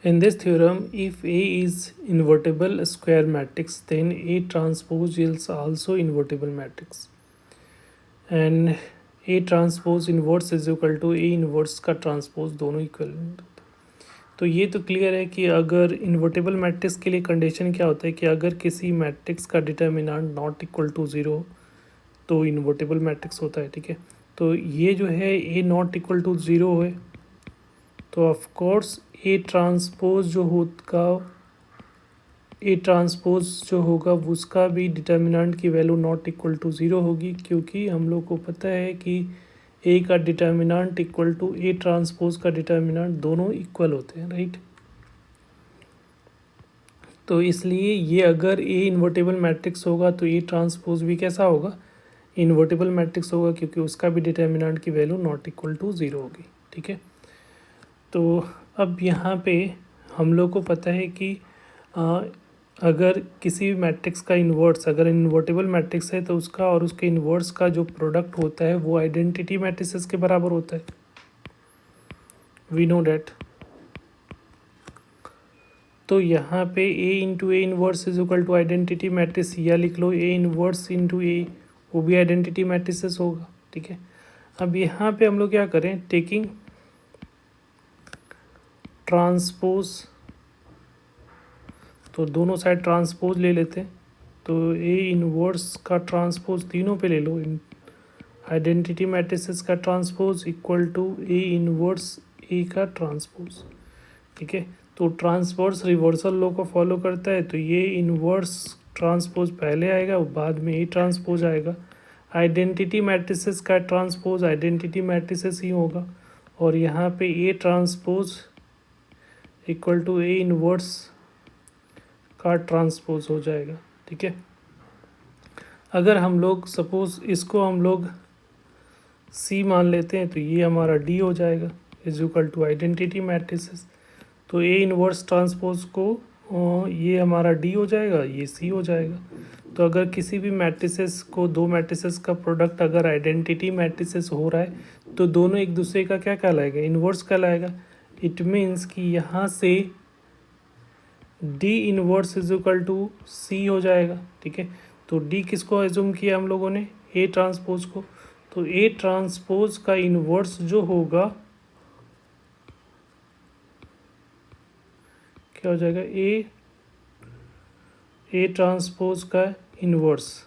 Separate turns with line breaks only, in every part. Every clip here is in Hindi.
In this theorem, if A is invertible square matrix, then A transpose is also invertible matrix, and A transpose inverse is equal to A inverse का ट्रांसपोज दोनों इक्वल। तो ये तो क्लियर है कि अगर इन्वर्टिबल मैट्रिक्स के लिए कंडीशन क्या होता है कि अगर किसी मैट्रिक्स का determinant not equal to zero तो इन्वर्टिबल मैट्रिक्स होता है। ठीक है, तो ये जो है A not equal to zero है, तो ऑफ कोर्स ए ट्रांसपोज जो होगा उसका भी डिटर्मिनेंट की value not equal to zero होगी, क्योंकि हम लोग को पता है कि ए का determinant equal to A transpose का डिटर्मिनेंट दोनों इक्वल होते हैं, राइट। तो इसलिए ये अगर ए इन्वर्टेबल मैट्रिक्स होगा तो ए ट्रांसपोज भी कैसा होगा, इन्वर्टेबल मैट्रिक्स होगा, क्योंकि उसका भी डिटर्मिनेंट की value not equal to zero होगी। ठीक है, तो अब यहाँ पे हम लोग को पता है कि अगर किसी भी मैट्रिक्स का इन्वर्स अगर इन्वर्टेबल मैट्रिक्स है तो उसका और उसके इन्वर्स का जो प्रोडक्ट होता है वो आइडेंटिटी मैट्रिसेस के बराबर होता है, वी नो डैट। तो यहाँ पे A into A inverse is equal to identity matrix, या लिख लो ए इन्वर्स इंटू ए, वो भी आइडेंटिटी मैट्रिसेस होगा। ठीक है, अब यहाँ पे हम लोग क्या करें, टेकिंग ट्रांसपोज, तो दोनों साइड ट्रांसपोज ले लेते हैं, तो ए इन्वर्स का ट्रांसपोज तीनों पे ले लो, आइडेंटिटी मैट्रिसेस का transpose equal to A inverse A का ट्रांसपोज। ठीक है, तो ट्रांसवर्स रिवर्सल लॉ को फॉलो करता है, तो ये इन्वर्स ट्रांसपोज पहले आएगा, बाद में ए ट्रांसपोज आएगा। आइडेंटिटी मैट्रिसेस का ट्रांसपोज आइडेंटिटी मैट्रिसेस ही होगा, और यहाँ पे A transpose equal to A inverse का ट्रांसपोज हो जाएगा। ठीक है, अगर हम लोग सपोज इसको हम लोग सी मान लेते हैं तो ये हमारा डी हो जाएगा is equal to identity matrices, तो ए इन्वर्स ट्रांसपोज को ये हमारा डी हो जाएगा, ये सी हो जाएगा। तो अगर किसी भी मैट्रिसेस को, दो मैट्रिसेस का प्रोडक्ट अगर आइडेंटिटी मैट्रिसेस हो रहा है तो दोनों एक दूसरे का क्या कहलाएगा, इन्वर्स कहलाएगा। इट मीन्स कि यहाँ से D inverse is equal to C हो जाएगा। ठीक है, तो डी किसको एज्यूम किया हम लोगों ने, ए ट्रांसपोज को, तो ए ट्रांसपोज का इन्वर्स जो होगा क्या हो जाएगा, ए ट्रांसपोज का इन्वर्स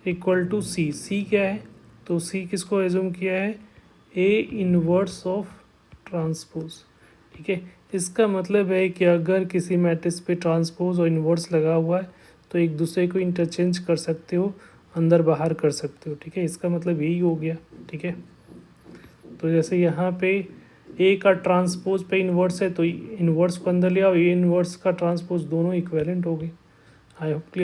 इक्वल टू सी। सी क्या है, तो सी किसको एज्यूम किया है, ए इन्वर्स ऑफ ट्रांसपोज। ठीक है, इसका मतलब है कि अगर किसी मैट्रिक्स पे ट्रांसपोज और इन्वर्स लगा हुआ है तो एक दूसरे को इंटरचेंज कर सकते हो, अंदर बाहर कर सकते हो। ठीक है, इसका मतलब यही हो गया। ठीक है, तो जैसे यहाँ पे ए का ट्रांसपोज पे इन्वर्स है तो इन्वर्स को अंदर ले आओ, ए इन्वर्स का ट्रांसपोज दोनों इक्विवेलेंट हो गए। I hope clear.